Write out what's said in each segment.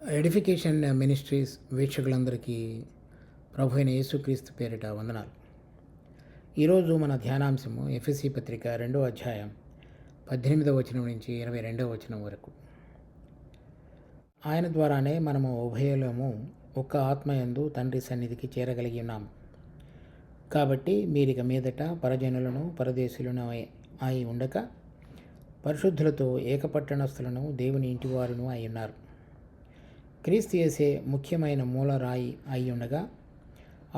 Edification ministries వీక్షకులందరికీ ప్రభు అయిన యేసుక్రీస్తు పేరిట వందనాలు. ఈరోజు మన ధ్యానాంశము ఎఫెసీ పత్రిక 2వ అధ్యాయం 18వ వచనం నుంచి 22వ వచనం వరకు. ఆయన ద్వారానే మనము ఉభయలము ఒక్క ఆత్మయందు తండ్రి సన్నిధికి చేరగలిగి ఉన్నాము. కాబట్టి మీరిక మీదట పరజనులను పరదేశులను అయి ఉండక పరిశుద్ధులతో ఏకపట్టణస్థులను దేవుని ఇంటివారును అయి ఉన్నారు. క్రీస్తు యేసే ముఖ్యమైన మూలరాయి అయి ఉండగా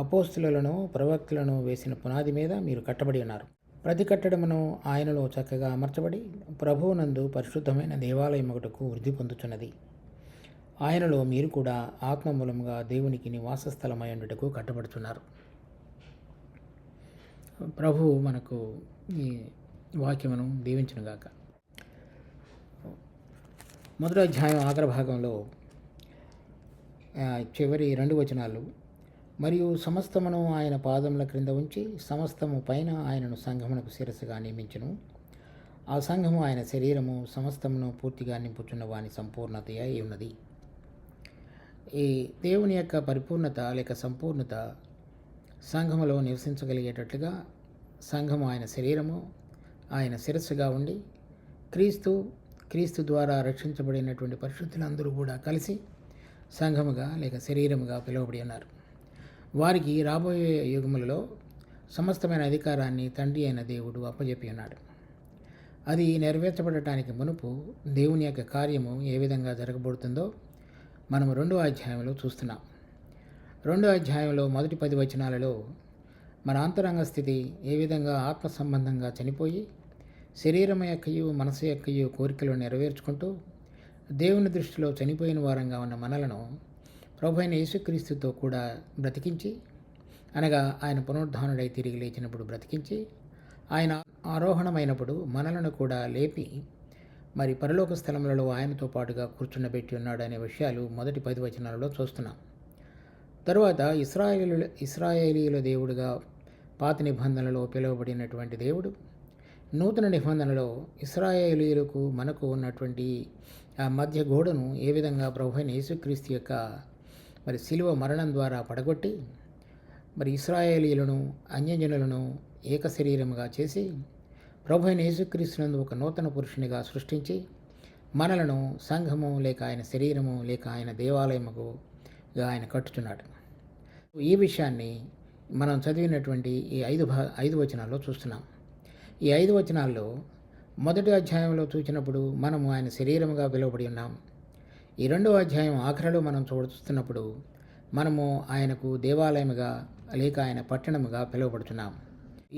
అపోస్తులను ప్రవక్తలను వేసిన పునాది మీద మీరు కట్టబడి ఉన్నారు. ప్రతి కట్టడమును ఆయనలో చక్కగా అమర్చబడి ప్రభువునందు పరిశుద్ధమైన దేవాలయం ఒకటకు వృద్ధి పొందుతున్నది. ఆయనలో మీరు కూడా ఆత్మ మూలముగా దేవునికి నివాస స్థలమై ఉండుటకు కట్టబడుతున్నారు. ప్రభువు మనకు ఈ వాక్యమును దీవించునుగాక. మొదటి అధ్యాయం ఆఖరి భాగంలో చివరి 2 వచనాలు, మరియు సమస్తమును ఆయన పాదముల క్రింద ఉంచి సమస్తము పైన ఆయనను సంఘమునకు శిరస్సుగా నియమించును. ఆ సంఘము ఆయన శరీరము, సమస్తమును పూర్తిగా నింపుచున్న వాని సంపూర్ణత అయి ఉన్నది. ఈ దేవుని యొక్క పరిపూర్ణత లేక సంపూర్ణత సంఘములో నివసించగలిగేటట్లుగా సంఘము ఆయన శరీరము, ఆయన శిరస్సుగా ఉండి క్రీస్తు ద్వారా రక్షించబడినటువంటి పరిశుద్ధులందరూ కూడా కలిసి సంఘముగా లేక శరీరముగా పిలువబడి ఉన్నారు. వారికి రాబోయే యుగములలో సమస్తమైన అధికారాన్ని తండ్రి అయిన దేవుడు అప్పజెప్పి ఉన్నాడు. అది నెరవేర్చబడటానికి మునుపు దేవుని యొక్క కార్యము ఏ విధంగా జరగబడుతుందో మనము 2వ అధ్యాయంలో చూస్తున్నాం. 2వ అధ్యాయంలో మొదటి 10 వచనాలలో మన అంతరంగ స్థితి ఏ విధంగా ఆత్మ సంబంధంగా చనిపోయి శరీరం యొక్కయు మనసు యొక్కయు కోరికలు నెరవేర్చుకుంటూ దేవుని దృష్టిలో చనిపోయిన వారంగా ఉన్న మనలను ప్రభువైన యేసుక్రీస్తుతో కూడా బ్రతికించి, అనగా ఆయన పునరుద్ధానుడై తిరిగి లేచినప్పుడు బ్రతికించి, ఆయన ఆరోహణమైనప్పుడు మనలను కూడా లేపి మరి పరలోక స్థలములలో ఆయనతో పాటుగా కూర్చుండబెట్టి ఉన్నాడు అనే విషయాలు మొదటి 10 వచనాలలో చూస్తున్నాం. తరువాత ఇశ్రాయేలీయుల దేవుడుగా పాత నిబంధనలో పిలువబడినటువంటి దేవుడు నూతన నిబంధనలో ఇశ్రాయేలీయులకు మనకు ఉన్నటువంటి ఆ మధ్య గోడను ఏ విధంగా ప్రభువైన యేసుక్రీస్తు యొక్క మరి శిలువ మరణం ద్వారా పడగొట్టి మరి ఇశ్రాయేలీయులను అన్యజనులను ఏక శరీరముగా చేసి ప్రభువైన యేసుక్రీస్తునందు ఒక నూతన పురుషునిగా సృష్టించి మనలను సంఘము లేక ఆయన శరీరము లేక ఆయన దేవాలయముగా ఆయన కట్టుచున్నాడు. ఈ విషయాన్ని మనం చదివినటువంటి ఈ 5 వచనాల్లో చూస్తున్నాం. ఈ 5 వచనాల్లో మొదటి అధ్యాయంలో చూసినప్పుడు మనము ఆయన శరీరముగా పిలువబడి ఉన్నాం. ఈ 2వ అధ్యాయం ఆఖరిలో మనం చూస్తున్నప్పుడు మనము ఆయనకు దేవాలయముగా లేక ఆయన పట్టణముగా పిలువబడుతున్నాం.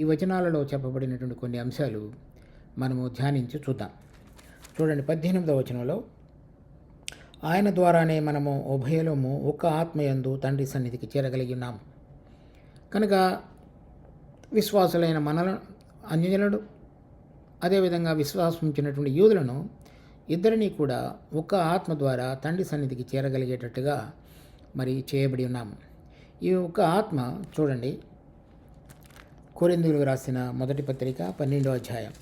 ఈ వచనాలలో చెప్పబడినటువంటి కొన్ని అంశాలు మనము ధ్యానించి చూద్దాం. చూడండి, 18వ వచనంలో ఆయన ద్వారానే మనము ఉభయలము ఒక్క ఆత్మయందు తండ్రి సన్నిధికి చేరగలిగి ఉన్నాం. కనుక విశ్వాసులైన మనలను అన్యజనుడు అదేవిధంగా విశ్వాసం ఉంచినటువంటి యూదులను ఇద్దరినీ కూడా ఒక్క ఆత్మ ద్వారా తండ్రి సన్నిధికి చేరగలిగేటట్టుగా మరి చేయబడి ఉన్నాము. ఈ ఒక్క ఆత్మ చూడండి, కొరింథీయులకు రాసిన మొదటి పత్రిక 12వ అధ్యాయం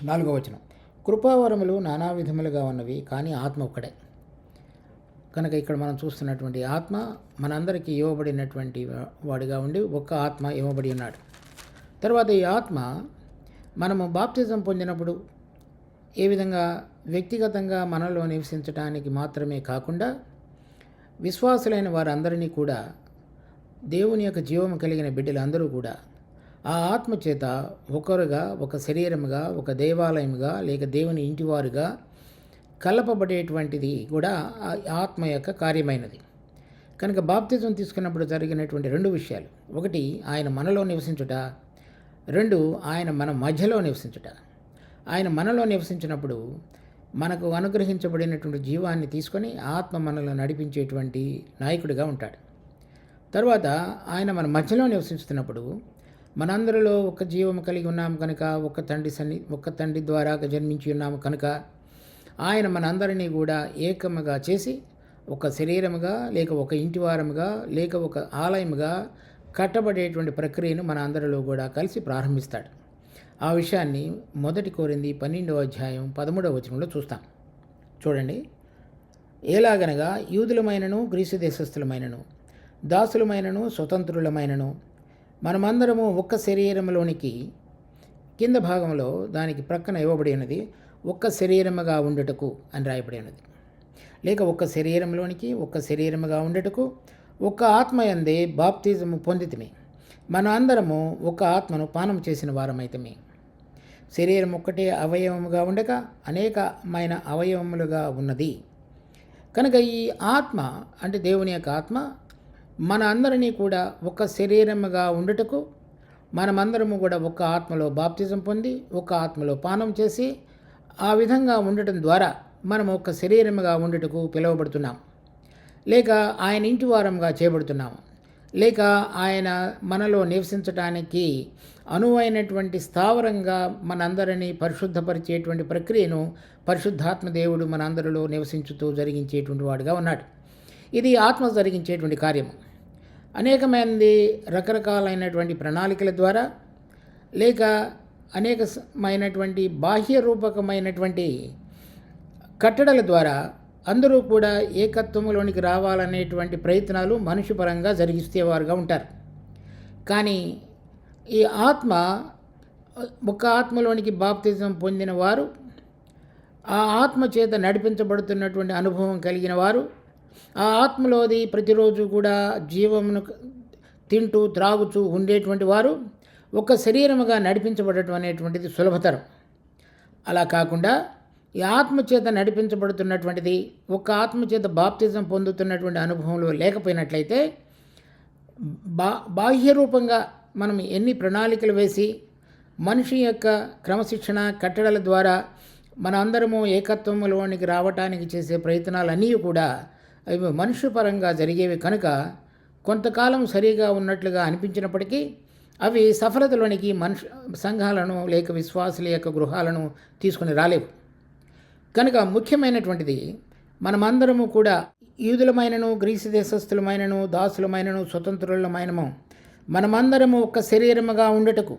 4వ వచనం, కృపావరములు నానా విధములుగా ఉన్నవి కానీ ఆత్మ ఒక్కడే. కనుక ఇక్కడ మనం చూస్తున్నటువంటి ఆత్మ మనందరికీ ఇవ్వబడినటువంటి వాడిగా ఉండి ఒక్క ఆత్మ ఇవ్వబడి ఉన్నాడు. తర్వాత ఈ ఆత్మ మనము బాప్తిజం పొందినప్పుడు ఏ విధంగా వ్యక్తిగతంగా మనలో నివసించడానికి మాత్రమే కాకుండా విశ్వాసులైన వారందరినీ కూడా దేవుని యొక్క జీవము కలిగిన బిడ్డలందరూ కూడా ఆ ఆత్మ చేత ఒకరుగా ఒక శరీరముగా ఒక దేవాలయముగా లేక దేవుని ఇంటివారుగా కలపబడేటువంటిది కూడా ఆత్మ యొక్క కార్యమైనది. కనుక బాప్తిజం తీసుకున్నప్పుడు జరిగినటువంటి 2 విషయాలు, ఒకటి ఆయన మనలో నివసించుట, 2 ఆయన మన మధ్యలో నివసించుట. ఆయన మనలో నివసించినప్పుడు మనకు అనుగ్రహించబడినటువంటి జీవాన్ని తీసుకొని ఆత్మ మనలో నడిపించేటువంటి నాయకుడిగా ఉంటాడు. తర్వాత ఆయన మన మధ్యలో నివసిస్తున్నప్పుడు మనందరిలో ఒక జీవము కలిగి ఉన్నాము కనుక ఒక తండ్రి ద్వారా జన్మించి ఉన్నాము కనుక ఆయన మనందరినీ కూడా ఏకముగా చేసి ఒక శరీరముగా లేక ఒక ఇంటివారముగా లేక ఒక ఆలయముగా కట్టబడేటువంటి ప్రక్రియను మన అందరిలో కూడా కలిసి ప్రారంభిస్తాడు. ఆ విషయాన్ని 1 కొరింథీ 12వ అధ్యాయం 13వ వచనంలో చూస్తాం. చూడండి, ఎలాగనగా యూదులమైనను గ్రీసు దేశస్థులమైనను దాసులమైనను స్వతంత్రులమైనను మనమందరము ఒక్క శరీరంలోనికి కింద భాగంలో దానికి ప్రక్కన ఇవ్వబడి ఉన్నది ఒక్క శరీరముగా ఉండుటకు అని రాయబడి ఉన్నది. లేక ఒక్క శరీరంలోనికి ఒక్క శరీరముగా ఉండుటకు ఒక్క ఆత్మయందే బాప్తిజము పొందితిమి. మన అందరము ఒక ఆత్మను పానం చేసిన వారమైతమే. శరీరం ఒక్కటే అవయవముగా ఉండక అనేకమైన అవయవములుగా ఉన్నది. కనుక ఈ ఆత్మ అంటే దేవుని యొక్క ఆత్మ మన అందరినీ కూడా ఒక శరీరముగా ఉండుటకు మనమందరము కూడా ఒక ఆత్మలో బాప్తిజం పొంది ఒక ఆత్మలో పానం చేసి ఆ విధంగా ఉండటం ద్వారా మనం ఒక శరీరముగా ఉండుటకు పిలువబడుతున్నాం. లేక ఆయన ఇంటి వారంగా చేయబడుతున్నాము. లేక ఆయన మనలో నివసించటానికి అనువైనటువంటి స్థావరంగా మనందరినీ పరిశుద్ధపరిచేటువంటి ప్రక్రియను పరిశుద్ధాత్మ దేవుడు మనందరిలో నివసించుతూ జరిగించేటువంటి వాడుగా ఉన్నాడు. ఇది ఆత్మ జరిగించేటువంటి కార్యము. అనేకమంది రకరకాలైనటువంటి ప్రణాళికల ద్వారా లేక అనేకమైనటువంటి బాహ్య రూపకమైనటువంటి కట్టడల ద్వారా అందరూ కూడా ఏకత్వంలోనికి రావాలనేటువంటి ప్రయత్నాలు మనిషి పరంగా జరిగిస్తేవారుగా ఉంటారు. కానీ ఈ ఆత్మ ఒక ఆత్మలోనికి బాప్తిజం పొందిన వారు, ఆ ఆత్మ చేత నడిపించబడుతున్నటువంటి అనుభవం కలిగిన వారు, ఆ ఆత్మలోది ప్రతిరోజు కూడా జీవమును తింటూ త్రాగుతూ ఉండేటువంటి వారు ఒక శరీరముగా నడిపించబడటం అనేటువంటిది సులభతరం. అలా కాకుండా ఈ ఆత్మచేత నడిపించబడుతున్నటువంటిది ఒక ఆత్మచేత బాప్తిజం పొందుతున్నటువంటి అనుభవంలో లేకపోయినట్లయితే బాహ్య రూపంగా మనం ఎన్ని ప్రణాళికలు వేసి మనిషి యొక్క క్రమశిక్షణ కట్టడల ద్వారా మన అందరము ఏకత్వంలోనికి రావటానికి చేసే ప్రయత్నాలన్నీ కూడా అవి మనుష్య పరంగా జరిగేవి కనుక కొంతకాలం సరిగా ఉన్నట్లుగా అనిపించినప్పటికీ అవి సఫలతలోనికి సంఘాలను లేక విశ్వాసుల యొక్క గృహాలను తీసుకుని రాలేవు. కనుక ముఖ్యమైనటువంటిది మనమందరము కూడా యూదులమైనను గ్రీసు దేశస్థులమైనను దాసులమైనను స్వతంత్రులమైనము మనమందరము ఒక శరీరముగా ఉండుటకు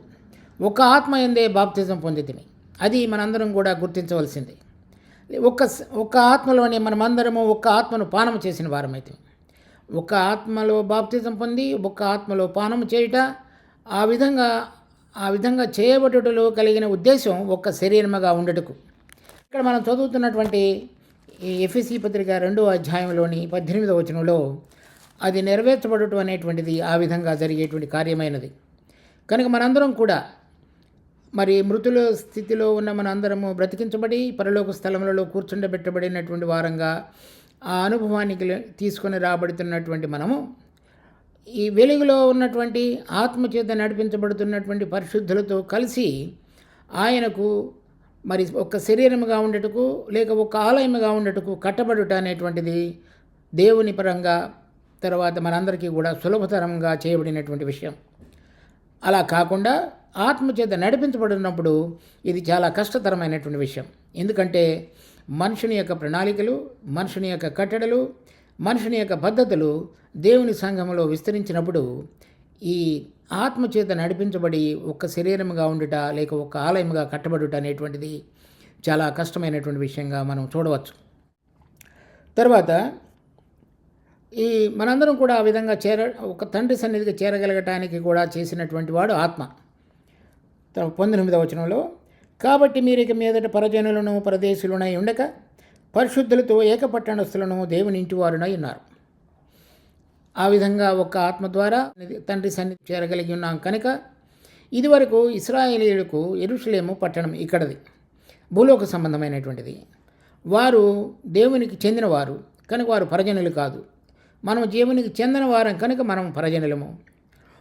ఒక ఆత్మ యందే బాప్తిజం పొందితిమి. అది మనందరం కూడా గుర్తించవలసింది. ఒక ఆత్మలోనే మనమందరము ఒక ఆత్మను పానము చేసిన వారమైతే ఒక ఆత్మలో బాప్తిజం పొంది ఒక ఆత్మలో పానము చేయుట ఆ విధంగా చేయబడుటలో కలిగిన ఉద్దేశం ఒక శరీరముగా ఉండుటకు. ఇక్కడ మనం చదువుతున్నటువంటి ఈ ఎఫెసీ పత్రిక 2వ అధ్యాయంలోని 18వ వచనంలో అది నెరవేర్చబడటం అనేటువంటిది ఆ విధంగా జరిగేటువంటి కార్యమైనది. కనుక మనందరం కూడా మరి మృతుల స్థితిలో ఉన్న మనందరము బ్రతికించబడి పరలోక స్థలములలో కూర్చుండబెట్టబడినటువంటి వారంగా ఆ అనుభవానికి తీసుకొని రాబడుతున్నటువంటి మనము ఈ వెలుగులో ఉన్నటువంటి ఆత్మచేత నడిపించబడుతున్నటువంటి పరిశుద్ధులతో కలిసి ఆయనకు మరి ఒక శరీరముగా ఉండటకు లేక ఒక ఆలయముగా ఉండటకు కట్టబడుట అనేటువంటిది దేవుని పరంగా తర్వాత మనందరికీ కూడా సులభతరంగా చేయబడినటువంటి విషయం. అలా కాకుండా ఆత్మచేత నడిపించబడినప్పుడు ఇది చాలా కష్టతరమైనటువంటి విషయం. ఎందుకంటే మనుషుని యొక్క ప్రణాళికలు, మనుషుని యొక్క కట్టడలు, మనుషుని యొక్క పద్ధతులు దేవుని సంఘములో విస్తరించినప్పుడు ఈ ఆత్మచేత నడిపించబడి ఒక శరీరముగా ఉండుట లేక ఒక ఆలయముగా కట్టబడుట అనేటువంటిది చాలా కష్టమైనటువంటి విషయంగా మనం చూడవచ్చు. తర్వాత ఈ మనందరం కూడా ఆ విధంగా ఒక తండ్రి సన్నిధికి చేరగలగటానికి కూడా చేసినటువంటి వాడు ఆత్మ. 19వ వచనంలో కాబట్టి మీరు ఇక మీదట పరజనులను పరదేశులనై ఉండక పరిశుద్ధులతో ఏకపట్టణస్థులను దేవుని ఇంటి వారునై ఉన్నారు. ఆ విధంగా ఒక ఆత్మ ద్వారా తండ్రి సన్నిధి చేరగలిగి ఉన్నాం కనుక ఇదివరకు ఇశ్రాయేలీయులకు యెరూషలేము పట్టణం ఇక్కడది భూలోక సంబంధమైనటువంటిది. వారు దేవునికి చెందినవారు కనుక వారు పరజనులు కాదు. మనం దేవునికి చెందిన వారం కనుక మనం పరజనులము.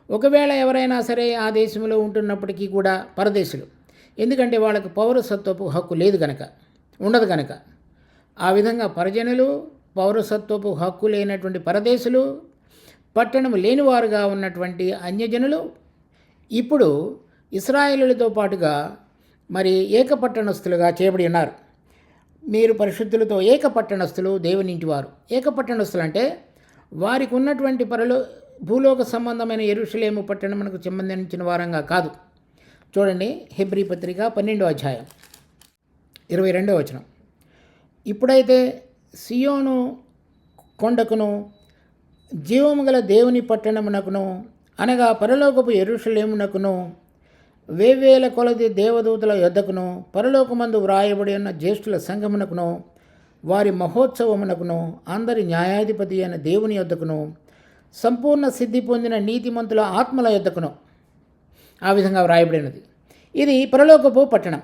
ఒకవేళ ఎవరైనా సరే ఆ దేశంలో ఉంటున్నప్పటికీ కూడా పరదేశులు, ఎందుకంటే వాళ్ళకు పౌరసత్వపు హక్కు లేదు కనుక, ఉండదు కనుక. ఆ విధంగా పరజనులు, పౌరసత్వపు హక్కు లేనటువంటి పరదేశులు, పట్టణం లేనివారుగా ఉన్నటువంటి అన్యజనులు ఇప్పుడు ఇశ్రాయేలులతో పాటుగా మరి ఏకపట్టణస్థులుగా చేయబడి ఉన్నారు. మీరు పరిశుద్ధులతో ఏకపట్టణస్థులు, దేవుని ఇంటివారు. ఏకపట్టణస్థులు అంటే వారికి ఉన్నటువంటి భూలోక సంబంధమైన యెరూషలేము పట్టణమునకు సంబంధించిన వారంగా కాదు. చూడండి, హెబ్రీ పత్రిక 12వ అధ్యాయం 22వ వచనం. ఇప్పుడైతే సియోను కొండకును జీవము గల దేవుని పట్టణమునకును అనగా పరలోకపు యెరూషలేమునకును వేవేల కొలది దేవదూతల యొద్దకును పరలోకమందు వ్రాయబడి ఉన్న జ్యేష్ఠుల సంఘమునకును వారి మహోత్సవమునకును అందరి న్యాయాధిపతి అయిన దేవుని యొద్దకును సంపూర్ణ సిద్ధి పొందిన నీతిమంతుల ఆత్మల యొద్దకును ఆ విధంగా వ్రాయబడినది. ఇది పరలోకపు పట్టణం.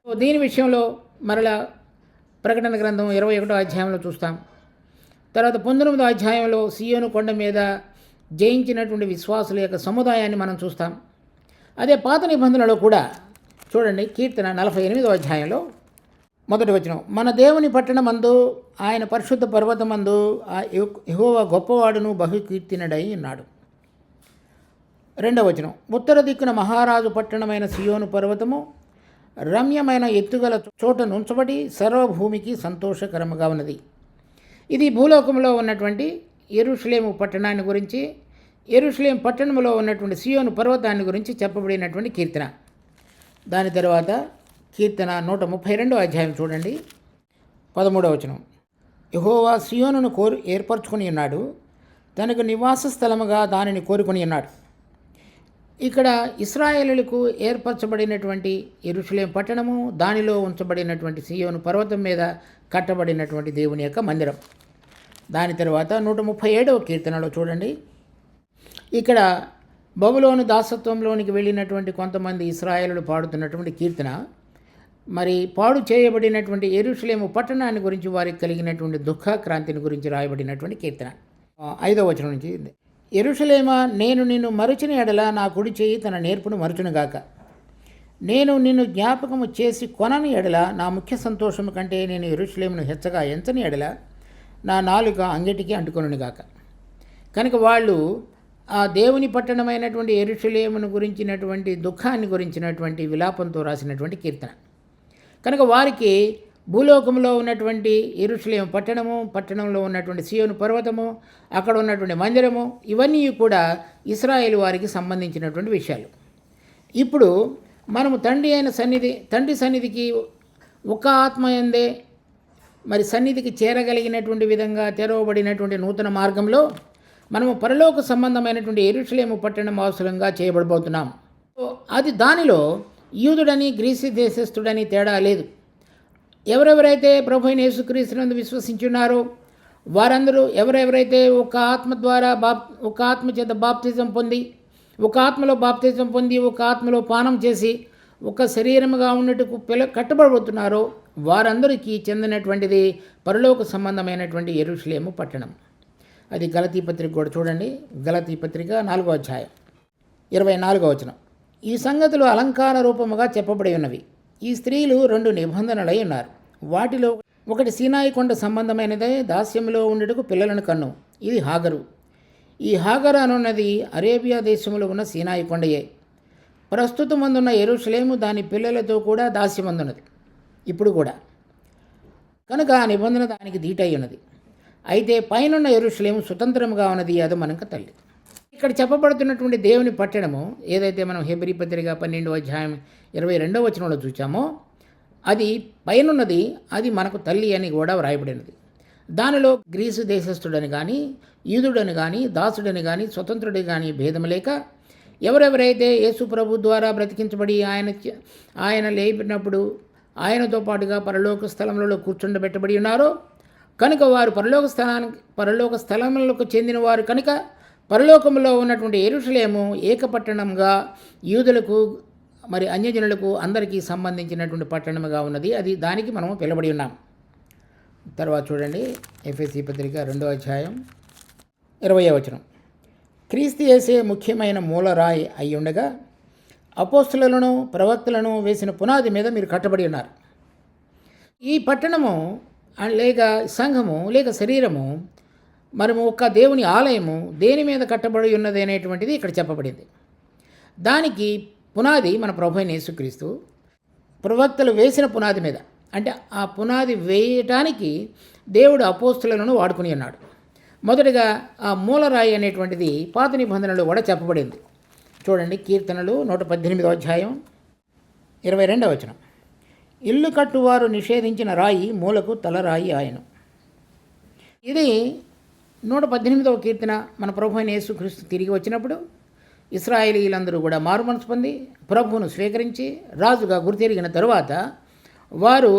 దీని విషయంలో మరలా ప్రకటన గ్రంథం 21వ అధ్యాయంలో చూస్తాం. తర్వాత 19వ అధ్యాయంలో సియోను కొండ మీద జయించినటువంటి విశ్వాసుల యొక్క సముదాయాన్ని మనం చూస్తాం. అదే పాత నిబంధనలో కూడా చూడండి, కీర్తన 48వ అధ్యాయంలో మొదటి వచనం, మన దేవుని పట్టణమందు ఆయన పరిశుద్ధ పర్వతమందు యెహోవా గొప్పవాడును బహుకీర్తినుడై ఉన్నాడు. రెండవ వచనం, ఉత్తర దిక్కున మహారాజు పట్టణమైన సియోను పర్వతము రమ్యమైన ఎత్తుగల చోట నుంచబడి సర్వభూమికి సంతోషకరముగా ఉన్నది. ఇది భూలోకంలో ఉన్నటువంటి యెరూషలేము పట్టణాన్ని గురించి, యెరూషలేము పట్టణంలో ఉన్నటువంటి సియోను పర్వతాన్ని గురించి చెప్పబడినటువంటి కీర్తన. దాని తర్వాత కీర్తన 132వ అధ్యాయం చూడండి, 13వ వచనం, యెహోవా సియోనును ఏర్పరచుకొని ఉన్నాడు, తనకు నివాస స్థలముగా దానిని కోరుకొని ఉన్నాడు. ఇక్కడ ఇశ్రాయేలులకు ఏర్పరచబడినటువంటి యెరూషలేము పట్టణము, దానిలో ఉంచబడినటువంటి సియోను పర్వతం మీద కట్టబడినటువంటి దేవుని యొక్క మందిరం. దాని తర్వాత 137వ కీర్తనలో చూడండి, ఇక్కడ బబులోను దాసత్వంలోనికి వెళ్ళినటువంటి కొంతమంది ఇశ్రాయేలులు పాడుతున్నటువంటి కీర్తన, మరి పాడు చేయబడినటువంటి యెరూషలేము పట్టణాన్ని గురించి వారికి కలిగినటువంటి దుఃఖక్రాంతిని గురించి రాయబడినటువంటి కీర్తన. 5వ వచనం నుంచి, యెరూషలేమా, నేను నిన్ను మరచిన ఎడల నా కుడి చేయి తన నేర్పును మరచునుగాక. నేను నిన్ను జ్ఞాపకము చేసి కొనని ఎడల నా ముఖ్య సంతోషము కంటే నేను యెరూషలేమును హెచ్చగా ఎంచని ఎడల నా నాలుక అంగటికి అంటుకొనుగాక. కనుక వాళ్ళు ఆ దేవుని పట్టణమైనటువంటి యెరూషలేమును గురించినటువంటి దుఃఖాన్ని గురించినటువంటి విలాపంతో రాసినటువంటి కీర్తన. కనుక వారికి భూలోకంలో ఉన్నటువంటి యెరూషలేము పట్టణంలో ఉన్నటువంటి సియోను పర్వతము, అక్కడ ఉన్నటువంటి మందిరము, ఇవన్నీ కూడా ఇశ్రాయేలు వారికి సంబంధించినటువంటి విషయాలు. ఇప్పుడు మనము తండ్రి సన్నిధికి ఒక ఆత్మ యందే మరి సన్నిధికి చేరగలిగినటువంటి విధంగా తెరవబడినటువంటి నూతన మార్గంలో మనము పరలోక సంబంధమైనటువంటి యెరూషలేము పట్టణం అవసరంగా చేయబడబోతున్నాం. అది దానిలో యూదుడని గ్రీసు దేశస్థుడని తేడా లేదు. ఎవరెవరైతే ప్రభు అయిన యేసుక్రీస్తునందు విశ్వసించున్నారో వారందరూ, ఎవరెవరైతే ఒక ఆత్మ ద్వారా ఒక ఆత్మ చేత బాప్తిజం పొంది, ఒక ఆత్మలో బాప్తిజం పొంది, ఒక ఆత్మలో పానం చేసి ఒక శరీరముగా ఉన్నట్టుకు కట్టబడబోతున్నారో వారందరికీ చెందినటువంటిది పరలోక సంబంధమైనటువంటి యెరూషలేము పట్టణం. అది గలతీ పత్రిక కూడా చూడండి, గలతీ పత్రిక 4వ అధ్యాయం 24వ వచనం, ఈ సంగతులు అలంకార రూపముగా చెప్పబడి ఉన్నవి. ఈ స్త్రీలు 2 నిబంధనలై ఉన్నారు. వాటిలో ఒకటి సీనాయి కొండ సంబంధమైనదే, దాస్యంలో ఉండుటకు పిల్లలను కన్ను. ఇది హాగరు. ఈ హాగరు అనున్నది అరేబియా దేశంలో ఉన్న సీనాయి కొండయే. ప్రస్తుతమందున్న యెరూషలేము దాని పిల్లలతో కూడా దాస్యమందున్నది ఇప్పుడు కూడా. కనుక ఆ నిబంధన దానికి దీటై ఉన్నది. అయితే పైనున్న యెరూషలేము స్వతంత్రముగా ఉన్నది, అది మనకు తల్లి. ఇక్కడ చెప్పబడుతున్నటువంటి దేవుని పట్టణము ఏదైతే మనం హెబ్రీ పత్రిక 12వ అధ్యాయం 22వ వచనంలో చూచామో, అది పైనున్నది, అది మనకు తల్లి అని కూడా వ్రాయబడినది. దానిలో గ్రీసు దేశస్థుడని కానీ, యూదుడని కానీ, దాసుడని కానీ, స్వతంత్రుడి కానీ భేదం లేక ఎవరెవరైతే యేసు ప్రభు ద్వారా బ్రతికించబడి ఆయన లేపినప్పుడు ఆయనతో పాటుగా పరలోక స్థలములలో కూర్చుండబెట్టబడి ఉన్నారో కనుక వారు పరలోక స్థలములకు చెందిన వారు కనుక పరలోకంలో ఉన్నటువంటి యెరూషలేము ఏకపట్టణంగా యూదులకు మరి అన్యజనులకు అందరికీ సంబంధించినటువంటి పట్టణముగా ఉన్నది. అది దానికి మనము పిలబడి ఉన్నాం. తర్వాత చూడండి, ఎఫెసీ పత్రిక 2వ అధ్యాయం 20వ వచనం, క్రీస్తు యేసే ముఖ్యమైన మూలరాయి అయి ఉండగా అపోస్తలులను ప్రవక్తలను వేసిన పునాది మీద మీరు కట్టబడి ఉన్నారు. ఈ పట్టణము లేక సంఘము లేక శరీరము మనము ఒక్క దేవుని ఆలయము దేని మీద కట్టబడి ఉన్నది అనేటువంటిది ఇక్కడ చెప్పబడింది. దానికి పునాది మన ప్రభు అయిన యేసుక్రీస్తు. ప్రవక్తలు వేసిన పునాది మీద, అంటే ఆ పునాది వేయటానికి దేవుడు అపోస్తలులను వాడుకుని ఉన్నాడు. మొదటగా ఆ మూలరాయి అనేటువంటిది పాత నిబంధనలో కూడా చెప్పబడింది. చూడండి, కీర్తనలు 118వ అధ్యాయం 22వ వచనం, ఇల్లు కట్టువారు నిషేధించిన రాయి మూలకు తలరాయి ఆయను. ఇది 118వ కీర్తన. మన ప్రభు అయిన యేసుక్రీస్తు తిరిగి వచ్చినప్పుడు ఇశ్రాయేలీయులందరూ కూడా మారుమనసు పొంది ప్రభువును స్వీకరించి రాజుగా గుర్తెరిగిన తరువాత వారు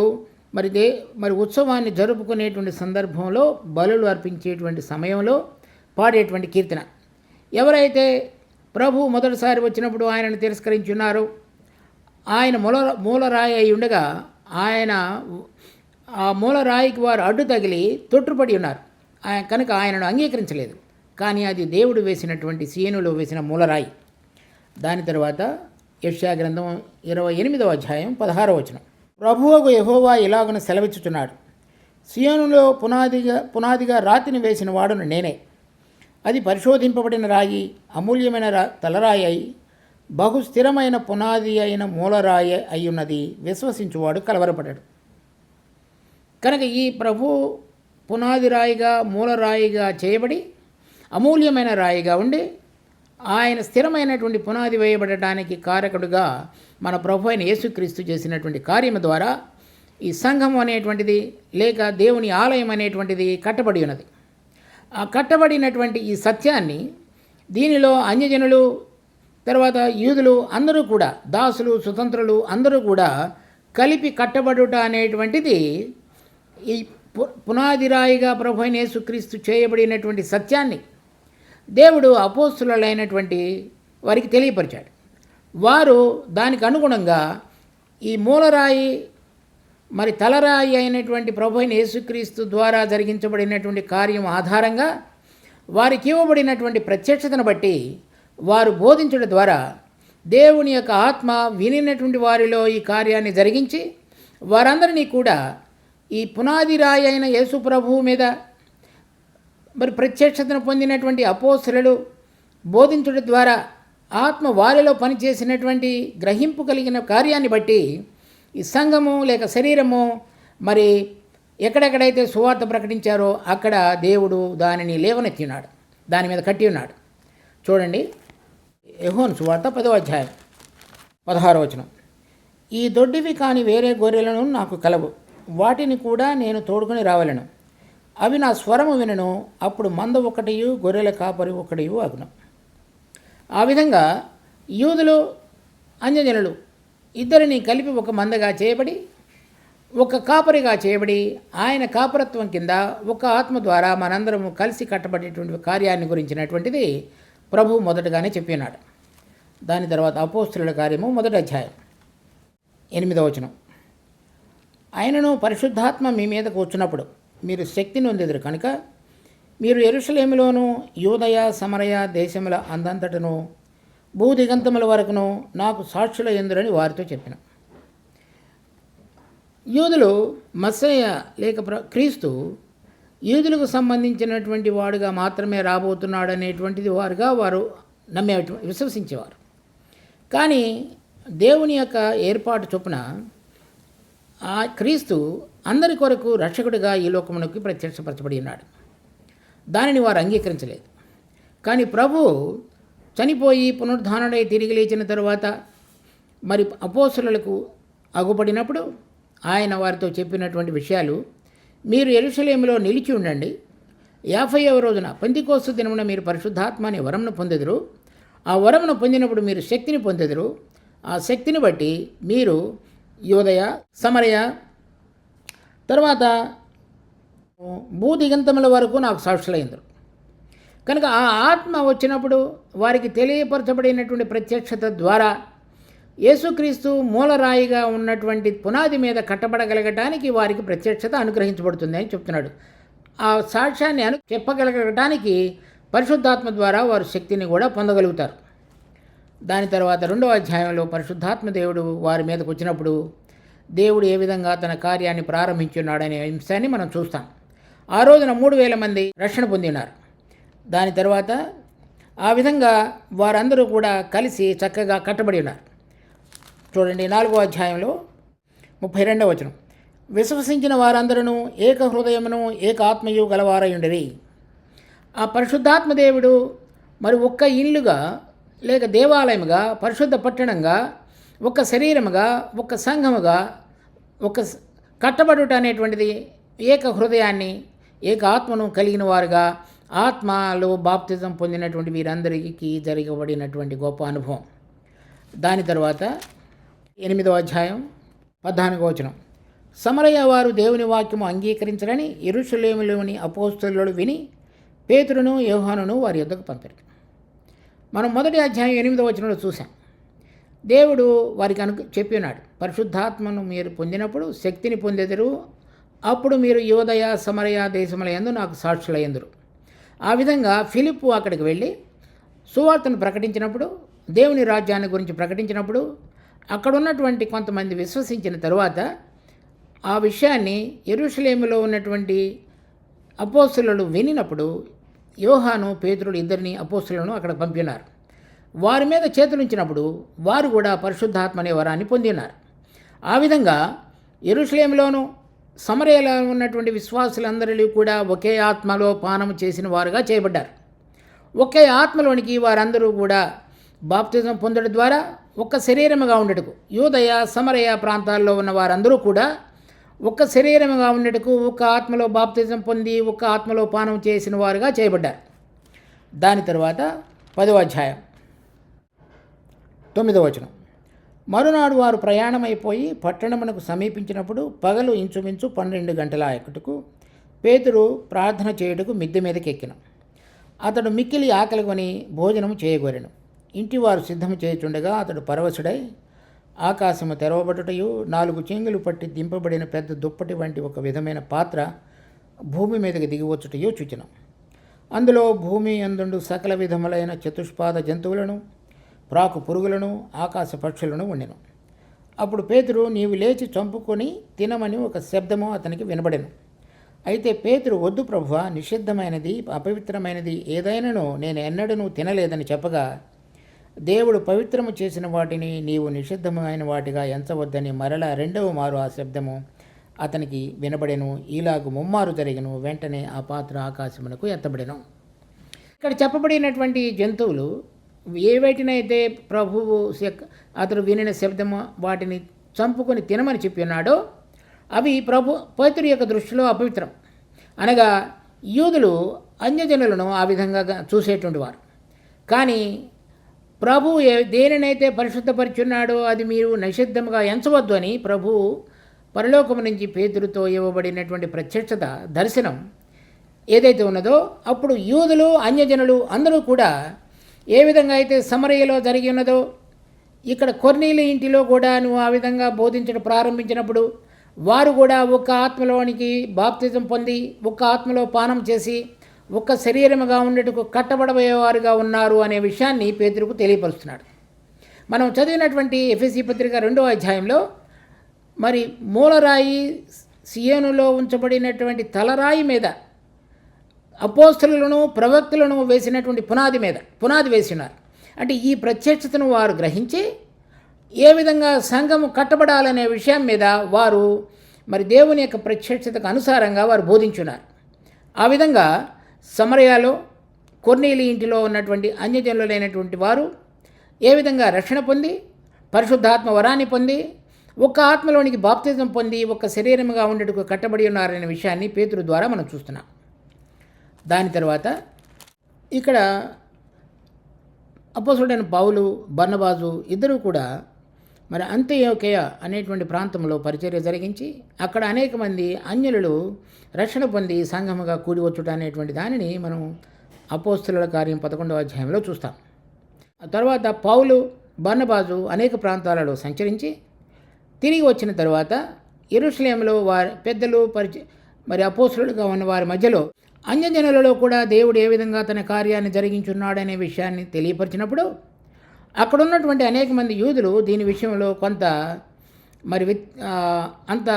మరి ఉత్సవాన్ని జరుపుకునేటువంటి సందర్భంలో బలులు అర్పించేటువంటి సమయంలో పాడేటువంటి కీర్తన. ఎవరైతే ప్రభు మొదటిసారి వచ్చినప్పుడు ఆయనను తిరస్కరించున్నారో, ఆయన మూలరాయి అయి ఉండగా ఆ మూలరాయికి వారు అడ్డు తగిలి తొట్టుపడి ఉన్నారు కనుక ఆయనను అంగీకరించలేదు. కానీ అది దేవుడు వేసినటువంటి సీనులో వేసిన మూలరాయి. దాని తర్వాత యెషయా గ్రంథం 28వ అధ్యాయం 16వ వచనం. ప్రభువుకు యెహోవా ఇలాగున సెలవిచ్చుచున్నాడు, సీయోనులో పునాదిగా రాతిని వేసిన వాడును నేనే. అది పరిశోధింపబడిన రాయి, అమూల్యమైన తలరాయి అయి బహు స్థిరమైన పునాది అయిన మూలరాయి అయ్యున్నది. విశ్వసించువాడు కలవరపడాడు. కనుక ఈ ప్రభు పునాది రాయిగా మూలరాయిగా చేయబడి అమూల్యమైన రాయిగా ఉండి ఆయన స్థిరమైనటువంటి పునాది వేయబడటానికి కారకుడుగా మన ప్రభు అయిన యేసుక్రీస్తు చేసినటువంటి కార్యము ద్వారా ఈ సంఘం అనేటువంటిది లేక దేవుని ఆలయం అనేటువంటిది కట్టబడి ఉన్నది. ఆ కట్టబడినటువంటి ఈ సత్యాన్ని దీనిలో అన్యజనులు తర్వాత యూదులు అందరూ కూడా, దాసులు స్వతంత్రులు అందరూ కూడా కలిపి కట్టబడుట అనేటువంటిది ఈ పునాది రాయిగా ప్రభు అయిన యేసుక్రీస్తు చేయబడినటువంటి సత్యాన్ని దేవుడు అపోస్తులైనటువంటి వారికి తెలియపరిచాడు. వారు దానికి అనుగుణంగా ఈ మూలరాయి తలరాయి అయినటువంటి ప్రభు అయిన యేసుక్రీస్తు ద్వారా జరిగించబడినటువంటి కార్యం ఆధారంగా వారికి ఇవ్వబడినటువంటి ప్రత్యక్షతను బట్టి వారు బోధించడం ద్వారా దేవుని యొక్క ఆత్మ వినినటువంటి వారిలో ఈ కార్యాన్ని జరిగించి వారందరినీ కూడా ఈ పునాది రాయి అయిన యేసు ప్రభువు మీద ప్రత్యక్షతను పొందినటువంటి అపోస్తలులు బోధించడం ద్వారా ఆత్మ వారిలో పనిచేసినటువంటి గ్రహింపు కలిగిన కార్యాన్ని బట్టి ఈ సంఘము లేక శరీరము ఎక్కడెక్కడైతే సువార్త ప్రకటించారో అక్కడ దేవుడు దానిని లేవనెత్తినాడు, దాని మీద కట్టి ఉన్నాడు. చూడండి, యోహాను సువార్త 10వ అధ్యాయం 16వ వచనం. ఈ దొడ్డివి కాని వేరే గొర్రెలను నాకు కలవు, వాటిని కూడా నేను తోడుకొని రావలను. అవి నా స్వరము వినను, అప్పుడు మంద ఒకటియు గొర్రెల కాపరి ఒకటియు అగును. ఆ విధంగా యూదులు అన్యజనులు ఇద్దరిని కలిపి ఒక మందగా చేయబడి ఒక కాపరిగా చేయబడి ఆయన కాపరత్వం కింద ఒక ఆత్మ ద్వారా మనందరము కలిసి కట్టబడేటువంటి కార్యాన్ని గురించినటువంటిది ప్రభు మొదటగానే చెప్పినాడు. దాని తర్వాత అపోస్తుల కార్యము 1వ అధ్యాయం 8వ వచనం. ఆయనను పరిశుద్ధాత్మ మీ మీదకు వచ్చినప్పుడు మీరు శక్తిని పొందెదరు కనుక మీరు యెరూషలేములోను యూదయ సమరయ దేశముల అందంతటను భూదిగంతముల వరకును నాకు సాక్షుల ఎందురని వారితో చెప్పిన. యూదులు మస్సయ్య లేక క్రీస్తు యూదులకు సంబంధించినటువంటి వాడుగా మాత్రమే రాబోతున్నాడు అనేటువంటిది వారు విశ్వసించేవారు. కానీ దేవుని యొక్క ఏర్పాటు చొప్పున ఆ క్రీస్తు అందరి కొరకు రక్షకుడిగా ఈ లోకమునకు ప్రత్యక్షపరచబడి ఉన్నాడు. దానిని వారు అంగీకరించలేదు. కానీ ప్రభు చనిపోయి పునరుద్ధానుడై తిరిగి లేచిన తరువాత అపోస్తలులకు అగుపడినప్పుడు ఆయన వారితో చెప్పినటువంటి విషయాలు, మీరు యెరూషలేములో నిలిచి ఉండండి, 50వ రోజున పెంతెకోస్తు దినమున మీరు పరిశుద్ధాత్మ అనే వరమును పొందెదరు. ఆ వరమును పొందినప్పుడు మీరు శక్తిని పొందెదరు. ఆ శక్తిని బట్టి మీరు యూదయ సమరయ తర్వాత భూదిగంతముల వరకు నాకు సాక్షులైందరు. కనుక ఆ ఆత్మ వచ్చినప్పుడు వారికి తెలియపరచబడినటువంటి ప్రత్యక్షత ద్వారా యేసుక్రీస్తు మూలరాయిగా ఉన్నటువంటి పునాది మీద కట్టబడగలగటానికి వారికి ప్రత్యక్షత అనుగ్రహించబడుతుంది అని చెప్తున్నాడు. ఆ సాక్ష్యాన్ని చెప్పగలగటానికి పరిశుద్ధాత్మ ద్వారా వారు శక్తిని కూడా పొందగలుగుతారు. దాని తర్వాత 2వ అధ్యాయంలో పరిశుద్ధాత్మ దేవుడు వారి మీదకు వచ్చినప్పుడు దేవుడు ఏ విధంగా తన కార్యాన్ని ప్రారంభించున్నాడనే అంశాన్ని మనం చూస్తాం. ఆ రోజున 3000 మంది రక్షణ పొంది ఉన్నారు. దాని తర్వాత ఆ విధంగా వారందరూ కూడా కలిసి చక్కగా కట్టబడి ఉన్నారు. చూడండి, 4వ అధ్యాయంలో 32వ వచనం. విశ్వసించిన వారందరూ ఏక హృదయమును ఏక ఆత్మయు గలవారయుండిరి. ఆ పరిశుద్ధాత్మ దేవుడు ఒక్క ఇల్లుగా లేక దేవాలయముగా, పరిశుద్ధ పట్టణంగా, ఒక శరీరముగా, ఒక సంఘముగా, ఒక కట్టబడుట అనేటువంటిది ఏక హృదయాన్ని, ఏక ఆత్మను కలిగిన వారుగా ఆత్మలో బాప్తిజం పొందినటువంటి వీరందరికీ జరగబడినటువంటి గొప్ప అనుభవం. దాని తర్వాత 8వ అధ్యాయం 14వ వచనం. సమరయ వారు దేవుని వాక్యము అంగీకరించరని యెరూషలేములోని అపోస్తలులు విని పేతురును యోహానును వారి యొద్దకు పంపారు. మనం మొదటి అధ్యాయం 8వ వచనంలో చూసాం. దేవుడు వారికి చెప్పి ఉన్నాడు, పరిశుద్ధాత్మను మీరు పొందినప్పుడు శక్తిని పొందెదరు, అప్పుడు మీరు యోదయ సమరయ దేశముల యందు నాకు సాక్షులయ్యందురు. ఆ విధంగా ఫిలిప్పు అక్కడికి వెళ్ళి సువార్తను ప్రకటించినప్పుడు, దేవుని రాజ్యాన్ని గురించి ప్రకటించినప్పుడు అక్కడ ఉన్నటువంటి కొంతమంది విశ్వసించిన తరువాత ఆ విషయాన్ని యెరూషలేములో ఉన్నటువంటి అపోస్తలులు వినినప్పుడు యోహాను పేతురులు ఇద్దరిని అపోస్తలులను అక్కడ పంపినారు. వారి మీద చేతులుంచినప్పుడు వారు కూడా పరిశుద్ధాత్మ అనే వరాన్ని పొంది ఉన్నారు. ఆ విధంగా యెరూషలేములోను సమరయలో ఉన్నటువంటి విశ్వాసులందరిలో కూడా ఒకే ఆత్మలో పానము చేసిన వారుగా చేయబడ్డారు. ఒకే ఆత్మలోనికి వారందరూ కూడా బాప్తిజం పొందడం ద్వారా ఒక్క శరీరముగా ఉండటకు, యూదయ సమరయ ప్రాంతాల్లో ఉన్న వారందరూ కూడా ఒక్క శరీరముగా ఉండటకు ఒక్క ఆత్మలో బాప్తిజం పొంది ఒక్క ఆత్మలో పానం చేసిన వారుగా చేయబడ్డారు. దాని తర్వాత 10వ అధ్యాయం 9వ వచనం. మరునాడు వారు ప్రయాణమైపోయి పట్టణమునకు సమీపించినప్పుడు పగలు ఇంచుమించు 12 గంటల ఆయకట్టుకు పేతురు ప్రార్థన చేయుటకు మిద్దె మీదకి ఎక్కిన. అతడు మిక్కిలి ఆకలి కొని భోజనము చేయగోరెను. ఇంటి వారు సిద్ధము చేయుచుండగా అతడు పరవశుడై ఆకాశము తెరవబడుటయు 4 చెంగులు పట్టి దింపబడిన పెద్ద దుప్పటి వంటి ఒక విధమైన పాత్ర భూమి మీదకి దిగివచ్చుటయో చూచినాం. అందులో భూమి అందుండు సకల విధములైన చతుష్పాద జంతువులను, ప్రాకు పురుగులను, ఆకాశ పక్షులను ఉండెను. అప్పుడు పేతురు, నీవు లేచి చంపుకొని తినమని ఒక శబ్దము అతనికి వినబడెను. అయితే పేతురు, వద్దు ప్రభువా, నిషిద్ధమైనది అపవిత్రమైనది ఏదైనాను నేను ఎన్నడూ తినలేదని చెప్పగా, దేవుడు పవిత్రము చేసిన వాటిని నీవు నిషిద్ధమైన వాటిగా ఎంచవద్దని మరలా 2వ మారు ఆ శబ్దము అతనికి వినబడెను. ఈలాగు 3 మారు జరిగెను. వెంటనే ఆ పాత్ర ఆకాశమునకు ఎత్తబడెను. ఇక్కడ చెప్పబడినటువంటి జంతువులు ఏవైటినైతే ప్రభువు అతడు వినిన శబ్దము వాటిని చంపుకొని తినమని చెప్పి ఉన్నాడో అవి పేతురు యొక్క దృష్టిలో అపవిత్రం. అనగా యూదులు అన్యజనులను ఆ విధంగా చూసేటువంటి వారు. కానీ ప్రభు దేనినైతే పరిశుద్ధపరిచున్నాడో అది మీరు నిషిద్ధంగా ఎంచవద్దు అని ప్రభు పరలోకము నుంచి పేతురుతో ఇవ్వబడినటువంటి ప్రత్యక్షత దర్శనం ఏదైతే ఉన్నదో అప్పుడు యూదులు అన్యజనులు అందరూ కూడా ఏ విధంగా అయితే సమరయలో జరిగి ఉన్నదో ఇక్కడ కొర్నేలి ఇంటిలో కూడా నువ్వు ఆ విధంగా బోధించడం ప్రారంభించినప్పుడు వారు కూడా ఒక్క ఆత్మలోనికి బాప్తిజం పొంది ఒక్క ఆత్మలో పానం చేసి ఒక్క శరీరముగా ఉండేటకు కట్టబడబోయేవారుగా ఉన్నారు అనే విషయాన్ని పేతురుకు తెలియపరుస్తున్నాడు. మనం చదివినటువంటి ఎఫెసీ పత్రిక 2వ అధ్యాయంలో మరి మూలరాయి సియోనులో ఉంచబడినటువంటి తలరాయి మీద అపోస్తలులను ప్రవక్తలను వేసినటువంటి పునాది వేసినారు. అంటే ఈ ప్రత్యక్షతను వారు గ్రహించి ఏ విధంగా సంఘము కట్టబడాలనే విషయం మీద వారు మరి దేవుని యొక్క ప్రత్యక్షతకు అనుసారంగా వారు బోధించున్నారు. ఆ విధంగా సమరయాలో కొర్నేలి ఇంటిలో ఉన్నటువంటి అన్యజనులైనటువంటి వారు ఏ విధంగా రక్షణ పొంది పరిశుద్ధాత్మ వరాన్ని పొంది ఒక్క ఆత్మలోనికి బాప్తిజం పొంది ఒక్క శరీరముగా ఉండేటకు కట్టబడి ఉన్నారనే విషయాన్ని పేతురు ద్వారా మనం చూస్తున్నాం. దాని తర్వాత ఇక్కడ అపోస్తలుడైన పౌలు, బర్నబాజు ఇద్దరూ కూడా మరి అంత్యోకయ అనేటువంటి ప్రాంతంలో పరిచర్య జరిగించి అక్కడ అనేక మంది అన్యులు రక్షణ పొంది సంఘముగా కూడి వచ్చుట అనేటువంటి దానిని మనం అపోస్తలుల కార్యం 11వ అధ్యాయంలో చూస్తాం. ఆ తర్వాత పౌలు, బర్నబాజు అనేక ప్రాంతాలలో సంచరించి తిరిగి వచ్చిన తర్వాత యెరూషలేములో వారి పెద్దలు మరి అపోస్తలులుగా ఉన్న వారి మధ్యలో అన్యజనులలో కూడా దేవుడు ఏ విధంగా తన కార్యాన్ని జరిగించున్నాడనే విషయాన్ని తెలియపరిచినప్పుడు అక్కడ ఉన్నటువంటి అనేక మంది యూదులు దీని విషయంలో కొంత మరి అంత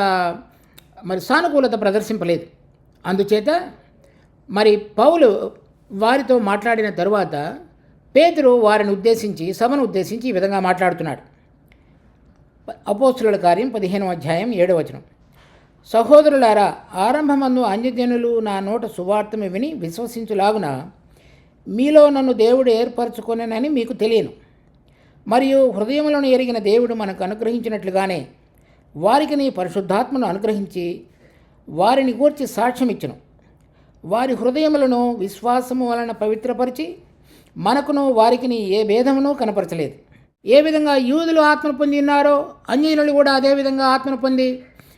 మరి సానుకూలత ప్రదర్శింపలేదు. అందుచేత మరి పౌలు వారితో మాట్లాడిన తరువాత పేతురు వారిని ఉద్దేశించి సభను ఉద్దేశించి ఈ విధంగా మాట్లాడుతున్నాడు. అపోస్తలుల కార్యం 15వ అధ్యాయం 7వ వచనం. సహోదరులారా, ఆరంభమందు అన్యజనులు నా నోట సువార్తను విని విశ్వసించులాగున మీలో నన్ను దేవుడు ఏర్పరచుకొనని మీకు తెలియను. మరియు హృదయములను ఎరిగిన దేవుడు మనకు అనుగ్రహించినట్లుగానే వారికి నీ పరిశుద్ధాత్మను అనుగ్రహించి వారిని గూర్చి సాక్ష్యం ఇచ్చును. వారి హృదయములను విశ్వాసము వలన పవిత్రపరిచి మనకును వారికిని ఏ భేదమును కనపరచలేదు. ఏ విధంగా యూదులు ఆత్మను పొంది ఉన్నారో అన్యులు కూడా అదేవిధంగా ఆత్మను పొంది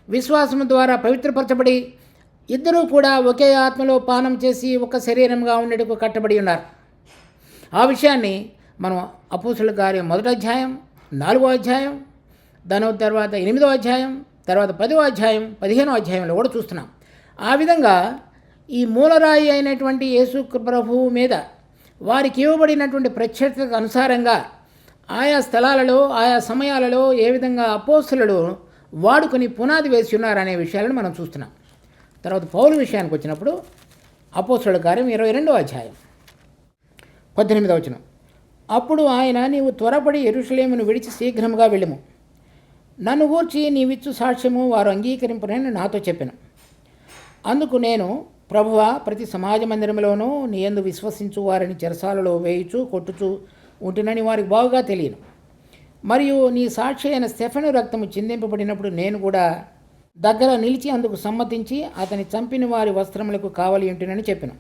విశ్వాసము ద్వారా పవిత్రపరచబడి ఇద్దరూ కూడా ఒకే ఆత్మలో పానం చేసి ఒక శరీరంగా ఉండేటకు కట్టబడి ఉన్నారు. ఆ విషయాన్ని మనం అపోస్తలుల కార్యం 1వ అధ్యాయం 4వ అధ్యాయం, దాని తర్వాత 8వ అధ్యాయం, తర్వాత 10వ అధ్యాయం 15వ అధ్యాయంలో కూడా చూస్తున్నాం. ఆ విధంగా ఈ మూలరాయి అయినటువంటి యేసు ప్రభువు మీద వారికి ఇవ్వబడినటువంటి ప్రత్యక్షతకు అనుసారంగా ఆయా స్థలాలలో ఆయా సమయాలలో ఏ విధంగా అపోస్తలులు వాడుకొని పునాది వేసి ఉన్నారనే విషయాలను మనం చూస్తున్నాం. తర్వాత పౌలు విషయానికి వచ్చినప్పుడు అపోస్తలుల కార్యం 22వ అధ్యాయం 18వ వచనం. అప్పుడు ఆయన, నీవు త్వరపడి యెరూషలేమును విడిచి శీఘ్రముగా వెళ్ళుము, నన్ను గూర్చి నీవిచ్చు సాక్ష్యము వారు అంగీకరింపనని నాతో చెప్పాను. అందుకు నేను, ప్రభువా, ప్రతి సమాజ మందిరంలోనూ నీ యందు విశ్వసించు వారిని చెరసాలలో వేయుచు కొట్టుచు ఉంటునని వారికి బాగుగా తెలియను. మరియు నీ సాక్షి అయిన స్టెఫెను రక్తము చిందింపబడినప్పుడు నేను కూడా దగ్గర నిలిచి అందుకు సమ్మతించి అతని చంపిన వారి వస్త్రములకు కావలి ఉంటునని చెప్పాను.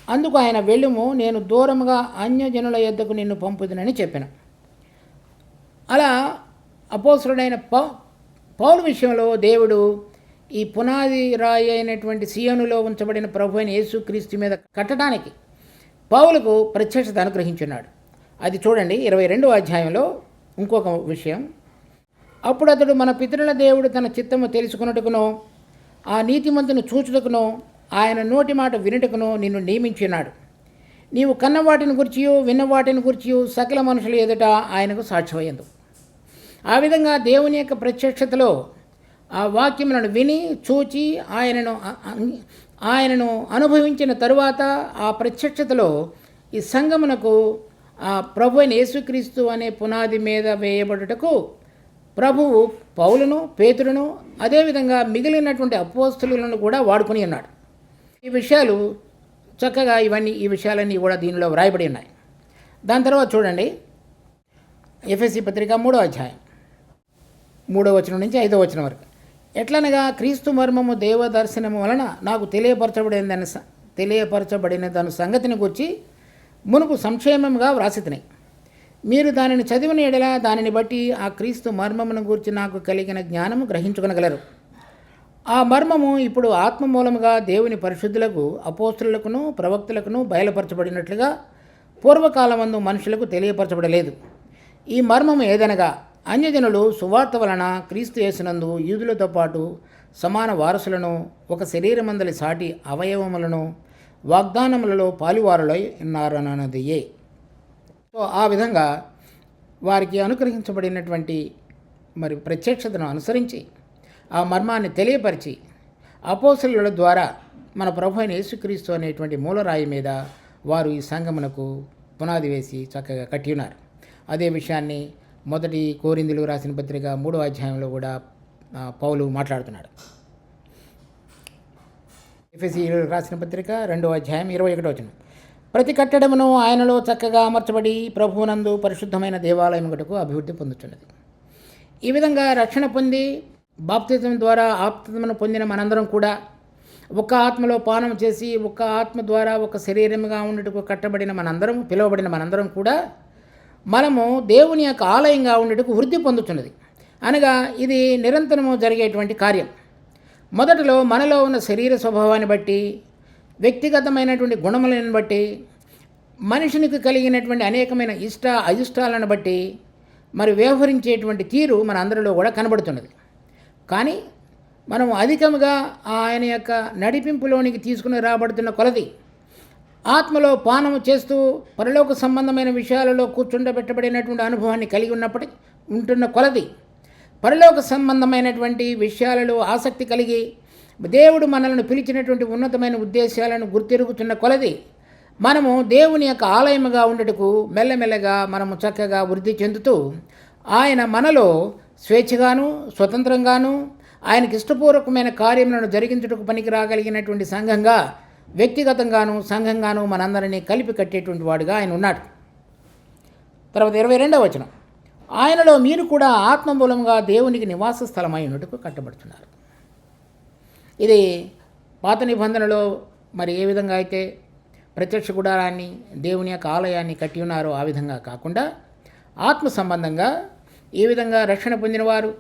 అందుకు ఆయన, వెళ్ళుము, నేను దూరముగా అన్యజనుల యొద్దకు నిన్ను పంపుదునని చెప్పాను. అలా అపోస్తలుడైన పౌలు విషయంలో దేవుడు ఈ పునాది రాయి అయినటువంటి సియోనులో ఉంచబడిన ప్రభు అయిన యేసుక్రీస్తు మీద కట్టడానికి పౌలుకు ప్రత్యక్షత అనుగ్రహించున్నాడు. అది చూడండి 22వ అధ్యాయంలో ఇంకొక విషయం. అప్పుడు అతడు, మన పితరుల దేవుడు తన చిత్తము తెలుసుకున్నట్టుకునో ఆ నీతిమంతుని చూచుటకునో ఆయన నోటి మాట వినుటకునో నిన్ను నియమించున్నాడు. నీవు కన్న వాటిని గుర్చియు విన్న వాటిని గుర్చియు సకల మనుషుల ఎదుట ఆయనకు సాక్ష్యమయ్యందు. ఆ విధంగా దేవుని యొక్క ప్రత్యక్షతలో ఆ వాక్యములను విని చూచి ఆయనను అనుభవించిన తరువాత ఆ ప్రత్యక్షతలో ఈ సంఘమునకు ఆ ప్రభు అయిన యేసుక్రీస్తు అనే పునాది మీద వేయబడుటకు ప్రభువు పౌలును, పేతురును, అదేవిధంగా మిగిలినటువంటి అపోస్తలులను కూడా వాడుకొని ఉన్నాడు. ఈ విషయాలు చక్కగా ఈ విషయాలన్నీ కూడా దీనిలో వ్రాయబడి ఉన్నాయి. దాని తర్వాత చూడండి, ఎఫెసీ పత్రిక 3వ అధ్యాయం 3వ వచనం నుంచి 5వ వచనం వరకు. ఎట్లనగా క్రీస్తు మర్మము దేవ దర్శనము వలన నాకు తెలియపరచబడినదను సంగతిని గురించి మునుపు సంక్షేమంగా వ్రాసితిని. మీరు దానిని చదివిన ఎడల దానిని బట్టి ఆ క్రీస్తు మర్మమును గూర్చి నాకు కలిగిన జ్ఞానము గ్రహించుకొనగలరు. ఆ మర్మము ఇప్పుడు ఆత్మ మూలముగా దేవుని పరిశుద్ధులకు, అపోస్తలులకును, ప్రవక్తలకును బయలుపరచబడినట్లుగా పూర్వకాలమందు మనుషులకు తెలియపరచబడలేదు. ఈ మర్మము ఏదనగా, అన్యజనులు సువార్త వలన క్రీస్తు యేసునందు యూదులతో పాటు సమాన వారసులను, ఒక శరీరమందలి సాటి అవయవములను, వాగ్దానములలో పాలువారులై ఉన్నారన్నదియే. సో ఆ విధంగా వారికి అనుగ్రహించబడినటువంటి ప్రత్యక్షతను అనుసరించి ఆ మర్మాన్ని తెలియపరిచి అపోస్తలుల ద్వారా మన ప్రభు అయిన యేసుక్రీస్తు అనేటువంటి మూలరాయి మీద వారు ఈ సంఘమునకు పునాది వేసి చక్కగా కట్టి ఉన్నారు. అదే విషయాన్ని 1 కొరింథీయులకు రాసిన పత్రిక 3వ అధ్యాయంలో కూడా పౌలు మాట్లాడుతున్నాడు. ఎఫెసీయులకు రాసిన పత్రిక 2వ అధ్యాయం 21వ వచనం. ప్రతి కట్టడమును ఆయనలో చక్కగా అమర్చబడి ప్రభువునందు పరిశుద్ధమైన దేవాలయం గటుకు అభివృద్ధి పొందుతున్నది. ఈ విధంగా రక్షణ పొంది బాప్తిజం ద్వారా ఆత్మను పొందిన మనందరం కూడా ఒక ఆత్మలో పానం చేసి ఒక ఆత్మ ద్వారా ఒక శరీరంగా ఉండటకు కట్టబడిన మనందరం, పిలువబడిన మనందరం కూడా మనము దేవుని యొక్క ఆలయంగా ఉండటకు వృద్ధి పొందుతున్నది. అనగా ఇది నిరంతరము జరిగేటువంటి కార్యం. మొదటలో మనలో ఉన్న శరీర స్వభావాన్ని బట్టి, వ్యక్తిగతమైనటువంటి గుణములను బట్టి, మనిషినికి కలిగినటువంటి అనేకమైన అయిష్టాలను బట్టి వ్యవహరించేటువంటి తీరు మన అందరిలో కూడా కనబడుతున్నది. కానీ మనం అధికముగా ఆయన యొక్క నడిపింపులోనికి తీసుకుని రాబడుతున్న కొలది, ఆత్మలో పానము చేస్తూ పరలోక సంబంధమైన విషయాలలో కూర్చుండబెట్టబడినటువంటి అనుభవాన్ని కలిగి ఉంటున్న కొలది, పరలోక సంబంధమైనటువంటి విషయాలలో ఆసక్తి కలిగి దేవుడు మనల్ని పిలిచినటువంటి ఉన్నతమైన ఉద్దేశాలను గుర్తిరుగుతున్న కొలది మనము దేవుని యొక్క ఆలయముగా ఉండటకు మెల్లమెల్లగా మనము చక్కగా వృద్ధి చెందుతూ ఆయన మనలో స్వేచ్ఛగాను, స్వతంత్రంగాను, ఆయనకి ఇష్టపూర్వకమైన కార్యములను జరిగించుటకు పనికి రాగలిగినటువంటి సంఘంగా, వ్యక్తిగతంగాను సంఘంగాను మనందరినీ కలిపి కట్టేటువంటి వాడుగా ఆయన ఉన్నాడు. తర్వాత 22వ వచనం. ఆయనలో మీరు కూడా ఆత్మ మూలంగా దేవునికి నివాస స్థలమై ఉన్నట్టుకు కట్టబడుతున్నారు. ఇది పాత నిబంధనలో మరి ఏ విధంగా అయితే ప్రత్యక్ష గుడారాన్ని, దేవుని యొక్క ఆలయాన్ని కట్టి ఉన్నారో ఆ విధంగా కాకుండా ఆత్మ సంబంధంగా ఏ విధంగా రక్షణ పొందినవారు,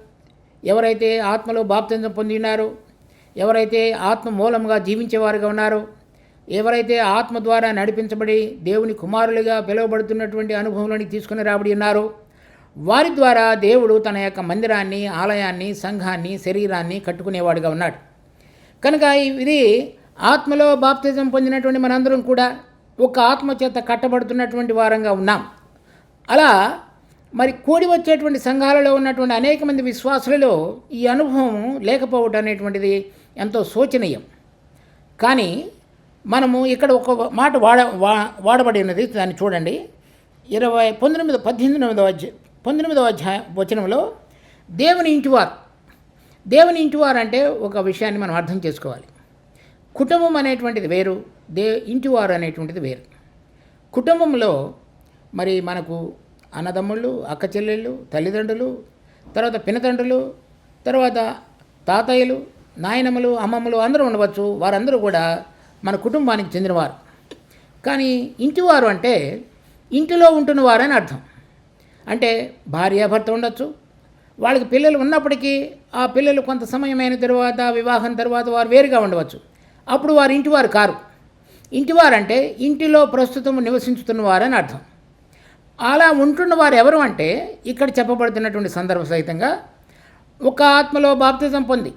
ఎవరైతే ఆత్మలో బాప్తిజం పొంది ఉన్నారో, ఎవరైతే ఆత్మ మూలంగా జీవించేవారుగా ఉన్నారో, ఎవరైతే ఆత్మ ద్వారా నడిపించబడి దేవుని కుమారులుగా పిలువబడుతున్నటువంటి అనుభవంలోనికి తీసుకుని రాబడి ఉన్నారో, వారి ద్వారా దేవుడు తన యొక్క మందిరాన్ని, ఆలయాన్ని, సంఘాన్ని, శరీరాన్ని కట్టుకునేవాడుగా ఉన్నాడు. కనుక ఇది ఆత్మలో బాప్తిజం పొందినటువంటి మనందరం కూడా ఒక ఆత్మ చేత కట్టబడుతున్నటువంటి వారంగా ఉన్నాం. అలా మరి కూడి వచ్చేటువంటి సంఘాలలో ఉన్నటువంటి అనేక మంది విశ్వాసులలో ఈ అనుభవం లేకపోవడం అనేటువంటిది ఎంతో శోచనీయం. కానీ మనము ఇక్కడ ఒక మాట వాడబడి ఉన్నది, దాన్ని చూడండి. 19వ అధ్యాయం వచనంలో దేవుని ఇంటివారు అంటే ఒక విషయాన్ని మనం అర్థం చేసుకోవాలి. కుటుంబం అనేటువంటిది వేరు, ఇంటివారు అనేటువంటిది వేరు. కుటుంబంలో మరి మనకు అన్నదమ్ముళ్ళు, అక్క చెల్లెళ్ళు, తల్లిదండ్రులు, తర్వాత పినతండ్రులు, తర్వాత తాతయ్యలు, నాయనమ్మలు, అమ్మమ్మలు అందరూ ఉండవచ్చు. వారందరూ కూడా మన కుటుంబానికి చెందినవారు. కానీ ఇంటివారు అంటే ఇంటిలో ఉంటున్నవారని అర్థం. అంటే భార్యాభర్త ఉండొచ్చు, వాళ్ళకి పిల్లలు ఉన్నప్పటికీ ఆ పిల్లలు కొంత సమయమైన తర్వాత, వివాహం తర్వాత వారు వేరుగా ఉండవచ్చు. అప్పుడు వారు ఇంటివారు కారు. ఇంటివారంటే ఇంటిలో ప్రస్తుతం నివసించుతున్నవారని అర్థం. అలా ఉంటున్నవారు ఎవరు అంటే ఇక్కడ చెప్పబడుతున్నటువంటి సందర్భ సహితంగా ఒక ఆత్మలో బాప్తిజం పొంది,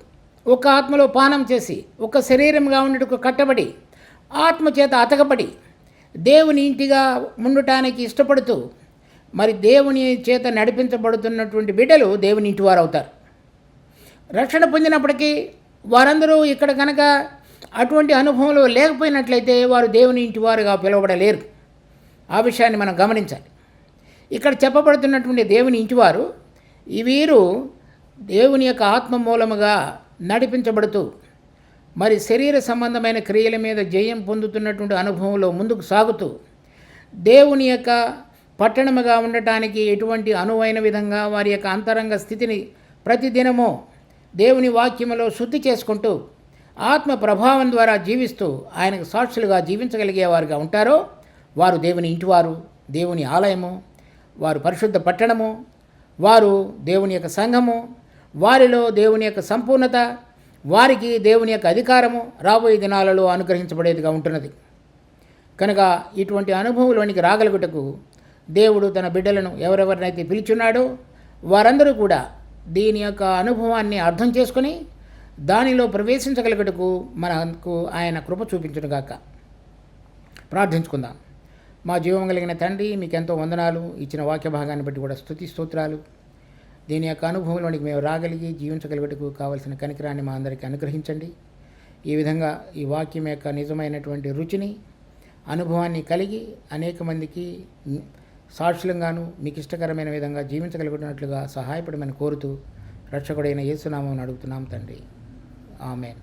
ఒక ఆత్మలో పానం చేసి, ఒక శరీరంగా ఉండటకు కట్టబడి, ఆత్మ చేత అతకబడి, దేవుని ఇంటిగా ఉండటానికి ఇష్టపడుతూ మరి దేవుని చేత నడిపించబడుతున్నటువంటి బిడ్డలు దేవుని ఇంటివారు అవుతారు. రక్షణ పొందినప్పటికీ వారందరూ ఇక్కడ కనుక అటువంటి అనుభవంలో లేకపోయినట్లయితే వారు దేవుని ఇంటివారుగా పిలువబడలేరు. ఆ విషయాన్ని మనం గమనించాలి. ఇక్కడ చెప్పబడుతున్నటువంటి దేవుని ఇంటివారు వీరు దేవుని యొక్క ఆత్మ మూలముగా నడిపించబడుతూ మరి శరీర సంబంధమైన క్రియల మీద జయం పొందుతున్నటువంటి అనుభవంలో ముందుకు సాగుతూ దేవుని యొక్క పట్టణముగా ఉండటానికి ఎటువంటి అనువైన విధంగా వారి యొక్క అంతరంగ స్థితిని ప్రతిదినము దేవుని వాక్యములో శుద్ధి చేసుకుంటూ ఆత్మ ప్రభావం ద్వారా జీవిస్తూ ఆయనకు సాక్షులుగా జీవించగలిగేవారుగా ఉంటారో వారు దేవుని ఇంటివారు, దేవుని ఆలయము, వారు పరిశుద్ధ పట్టణము, వారు దేవుని యొక్క సంఘము, వారిలో దేవుని యొక్క సంపూర్ణత, వారికి దేవుని యొక్క అధికారము రాబోయే దినాలలో అనుగ్రహించబడేదిగా ఉంటున్నది. కనుక ఇటువంటి అనుభవంలోనికి రాగలుగుటకు దేవుడు తన బిడ్డలను ఎవరెవరినైతే పిలిచున్నాడో వారందరూ కూడా దీని యొక్క అనుభవాన్ని అర్థం చేసుకొని దానిలో ప్రవేశించగలుగుటకు మనకు ఆయన కృప చూపించునుగాక. ప్రార్థించుకుందాం. మా జీవం కలిగిన తండ్రి, మీకెంతో వందనాలు. ఇచ్చిన వాక్య భాగాన్ని బట్టి కూడా స్తుతి స్తోత్రాలు. దీని యొక్క అనుభవంలోనికి మేము రాగలిగి జీవించగలుగుటకు కావలసిన కనికరాన్ని మా అందరికీ అనుగ్రహించండి. ఈ విధంగా ఈ వాక్యం యొక్క నిజమైనటువంటి రుచిని, అనుభవాన్ని కలిగి అనేక మందికి సాక్షులంగాను మీకు ఇష్టకరమైన విధంగా జీవించగలుగుతున్నట్లుగా సహాయపడమని కోరుతూ రక్షకుడైన యేసునామమున అడుగుతున్నాం తండ్రి. ఆమేన్.